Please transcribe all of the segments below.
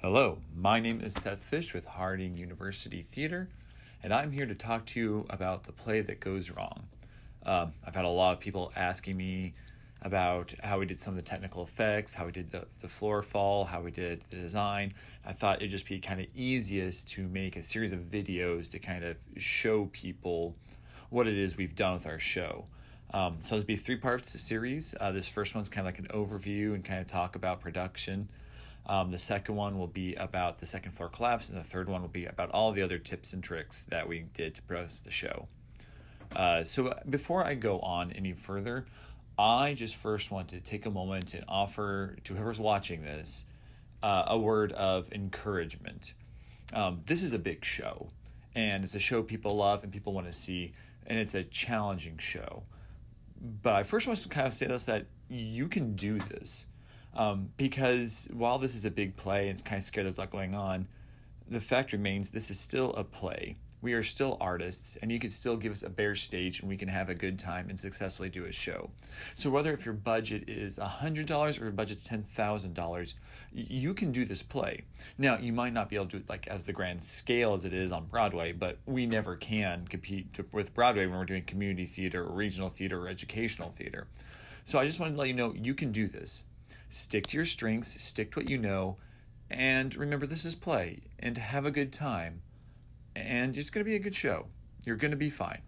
Hello, my name is Seth Fish with Harding University Theater, and I'm here to talk to you about the play that goes wrong. I've had a lot of people asking me about how we did some of the technical effects, how we did the floor fall, how we did the design. I thought it'd just be kind of easiest to make a series of videos to kind of show people what it is we've done with our show. So it'll be 3 parts series. This first one's kind of like an overview and kind of talk about production. The second one will be about the second floor collapse, and the third one will be about all the other tips and tricks that we did to produce the show. So before I go on any further, I just first want to take a moment and offer to whoever's watching this a word of encouragement. This is a big show, and it's a show people love and people want to see, and it's a challenging show. But I first want to kind of say this, that you can do this. Because while this is a big play and it's kind of scary, there's a lot going on, the fact remains this is still a play. We are still artists, and you can still give us a bare stage and we can have a good time and successfully do a show. So whether if your budget is $100 or your budget's $10,000, you can do this play. Now, you might not be able to do it like as the grand scale as it is on Broadway, but we never can compete with Broadway when we're doing community theater or regional theater or educational theater. So I just wanted to let you know you can do this. Stick to your strengths, stick to what you know, and remember this is play, and have a good time, and it's going to be a good show. You're going to be fine.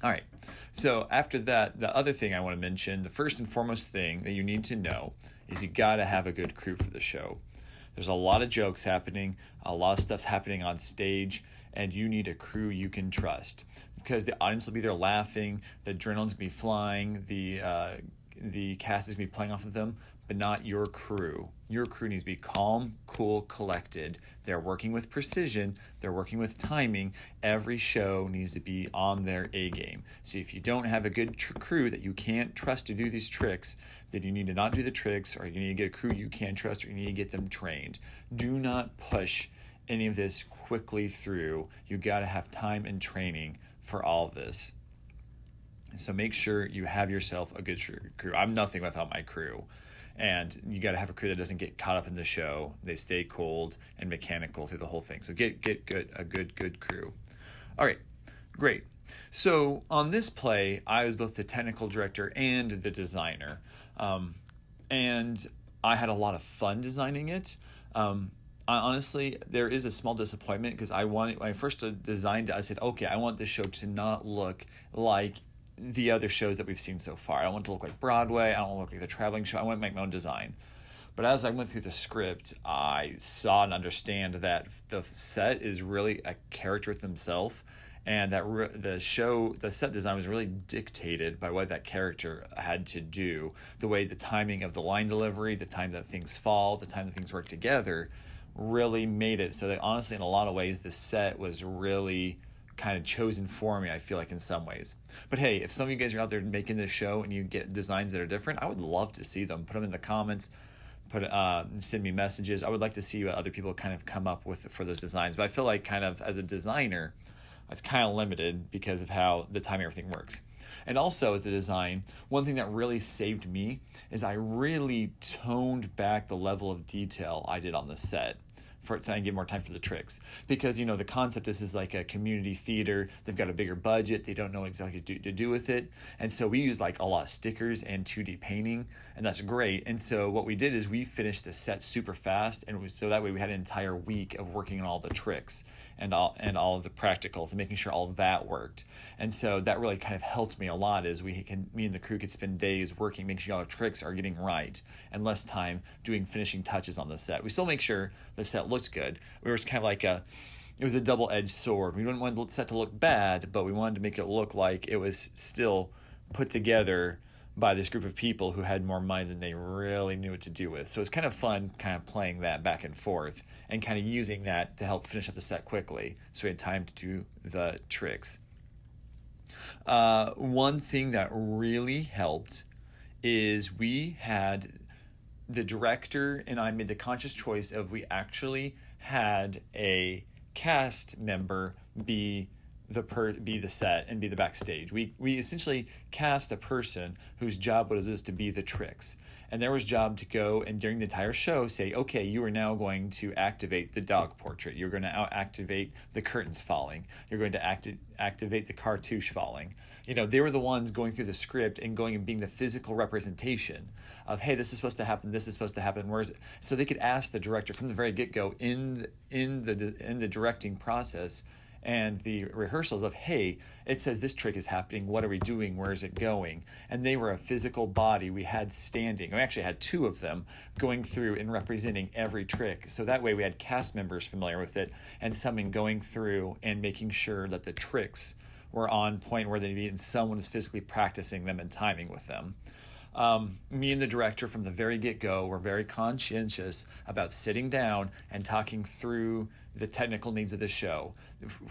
All right, so after that, the other thing I want to mention, the first and foremost thing that you need to know is you got to have a good crew for the show. There's a lot of jokes happening, a lot of stuff's happening on stage, and you need a crew you can trust, because the audience will be there laughing, the adrenaline's going to be flying, the cast is going to be playing off of them, but not your crew. Your crew needs to be calm, cool, collected. They're working with precision. They're working with timing. Every show needs to be on their A game. So if you don't have a good crew that you can't trust to do these tricks, then you need to not do the tricks, or you need to get a crew you can trust, or you need to get them trained. Do not push any of this quickly through. You got to have time and training for all of this. So make sure you have yourself a good crew. I'm nothing without my crew. And you got to have a crew that doesn't get caught up in the show. They stay cold and mechanical through the whole thing. So get a good crew. All right, great. So on this play, I was both the technical director and the designer. And I had a lot of fun designing it. Honestly, there is a small disappointment because when I first designed it, I said, okay, I want this show to not look like the other shows that we've seen so far. I don't want it to look like Broadway. I don't want it to look like the traveling show. I want to make my own design. But as I went through the script, I saw and understand that the set is really a character with themselves, and that the set design was really dictated by what that character had to do. The way the timing of the line delivery, the time that things fall, the time that things work together really made it so that honestly, in a lot of ways, the set was really kind of chosen for me, I feel like, in some ways. But hey, if some of you guys are out there making this show and you get designs that are different, I would love to see them. Put them in the comments, send me messages. I would like to see what other people kind of come up with for those designs. But I feel like kind of as a designer, I was kind of limited because of how the timing everything works. And also as the design, one thing that really saved me is I really toned back the level of detail I did on the set and give more time for the tricks, because the concept is like a community theater. They've got a bigger budget, they don't know exactly what to do with it, and so we use like a lot of stickers and 2D painting, and that's great. And so what we did is we finished the set super fast, and so that way we had an entire week of working on all the tricks and all of the practicals and making sure all of that worked. And so that really kind of helped me a lot, is me and the crew could spend days working, making sure all the tricks are getting right, and less time doing finishing touches on the set. We still make sure the set looks good. We were kind of like it was a double-edged sword. We didn't want the set to look bad, but we wanted to make it look like it was still put together by this group of people who had more money than they really knew what to do with. So it's kind of fun kind of playing that back and forth and kind of using that to help finish up the set quickly so we had time to do the tricks. One thing that really helped is we had the director and I made the conscious choice of we actually had a cast member be be the set and be the backstage. We essentially cast a person whose job was to be the tricks. And there was job to go and during the entire show say, okay, you are now going to activate the dog portrait. You're going to activate the curtains falling. You're going to activate the cartouche falling. They were the ones going through the script and going and being the physical representation of, hey, this is supposed to happen, this is supposed to happen, where is it? So they could ask the director from the very get-go in the directing process and the rehearsals of, hey, it says this trick is happening, what are we doing, where is it going? And they were a physical body we had standing. We actually had two of them going through and representing every trick. So that way we had cast members familiar with it and someone going through and making sure that the tricks were on point where they need and someone is physically practicing them and timing with them. Me and the director from the very get-go were very conscientious about sitting down and talking through the technical needs of the show.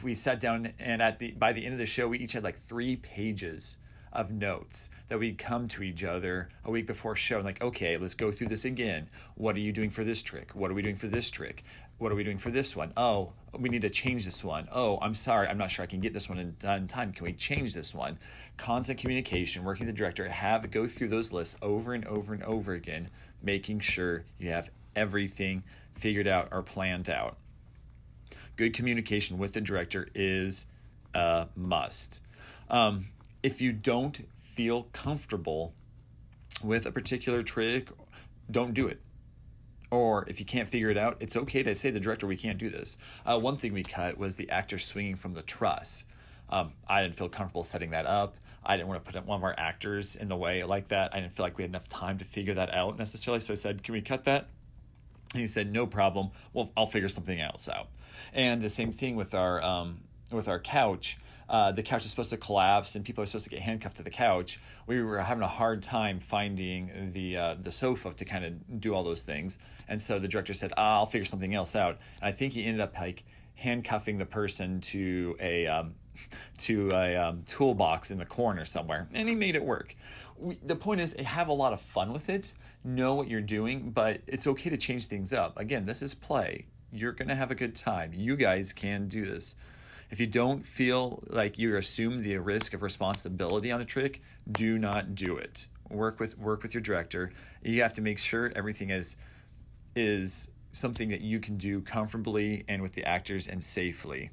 We sat down and by the end of the show, we each had like 3 pages of notes that we'd come to each other a week before show and like, okay, let's go through this again. What are you doing for this trick? What are we doing for this trick? What are we doing for this one? Oh, we need to change this one. Oh, I'm sorry, I'm not sure I can get this one in time. Can we change this one? Constant communication, working with the director, go through those lists over and over and over again, making sure you have everything figured out or planned out. Good communication with the director is a must. If you don't feel comfortable with a particular trick, don't do it. Or if you can't figure it out, it's okay to say to the director, we can't do this. One thing we cut was the actor swinging from the truss. I didn't feel comfortable setting that up. I didn't want to put one of our actors in the way like that. I didn't feel like we had enough time to figure that out necessarily. So I said, can we cut that? And he said, no problem. Well, I'll figure something else out. And the same thing with our couch. The couch is supposed to collapse and people are supposed to get handcuffed to the couch. We were having a hard time finding the sofa to kind of do all those things. And so the director said, I'll figure something else out. And I think he ended up like handcuffing the person to a toolbox in the corner somewhere. And he made it work. The point is, have a lot of fun with it. Know what you're doing, but it's okay to change things up. Again, this is play. You're going to have a good time. You guys can do this. If you don't feel like you assume the risk of responsibility on a trick, do not do it. Work with your director. You have to make sure everything is something that you can do comfortably and with the actors and safely.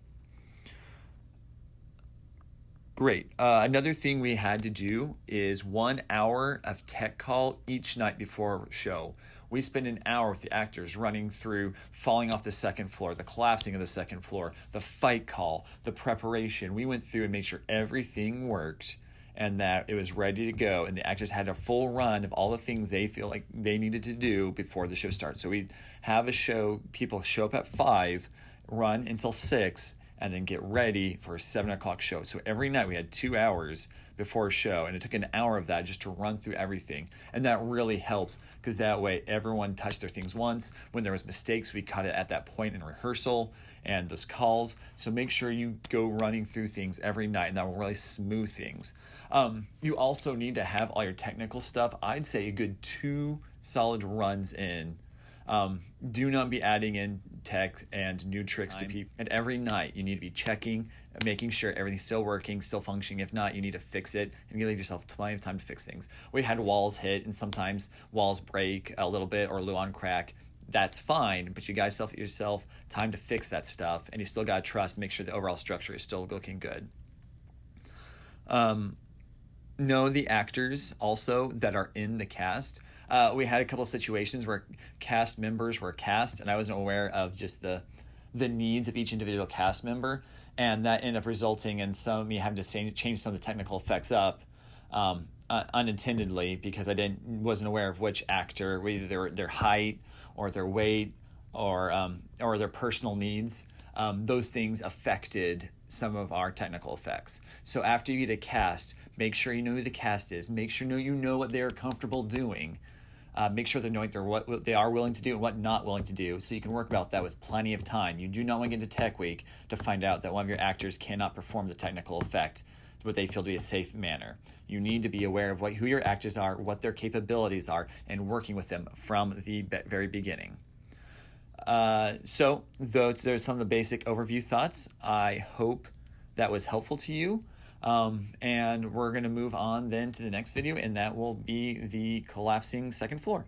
Great. Another thing we had to do is 1 hour of tech call each night before show. We spend an hour with the actors running through falling off the second floor, the collapsing of the second floor, the fight call, the preparation. We went through and made sure everything worked and that it was ready to go. And the actors had a full run of all the things they feel like they needed to do before the show starts. So we'd have a show, people show up at 5, run until 6, and then get ready for a 7 o'clock show. So every night we had 2 hours before a show, and it took an hour of that just to run through everything. And that really helps because that way everyone touched their things once. When there was mistakes, we cut it at that point in rehearsal and those calls. So make sure you go running through things every night, and that will really smooth things. You also need to have all your technical stuff. I'd say a good 2 solid runs in. Do not be adding in tech and new tricks to people. And every night you need to be checking, making sure everything's still working, still functioning. If not, you need to fix it and you leave yourself plenty of time to fix things. We had walls hit and sometimes walls break a little bit or glue on crack. That's fine, but you guys yourself time to fix that stuff, and you still got to trust and make sure the overall structure is still looking good. Know the actors also that are in the cast. We had a couple of situations where cast members were cast, and I wasn't aware of just the needs of each individual cast member, and that ended up resulting in me having to change some of the technical effects up unintendedly because I wasn't aware of which actor, either their height or their weight or their personal needs. Those things affected some of our technical effects. So after you get a cast, make sure you know who the cast is. Make sure you know what they're comfortable doing. Make sure they're knowing what they are willing to do and what not willing to do, so you can work about that with plenty of time. You do not want to get into Tech Week to find out that one of your actors cannot perform the technical effect what they feel to be a safe manner. You need to be aware of who your actors are, what their capabilities are, and working with them from the very beginning. So those are some of the basic overview thoughts. I hope that was helpful to you. And we're going to move on then to the next video, and that will be the collapsing second floor.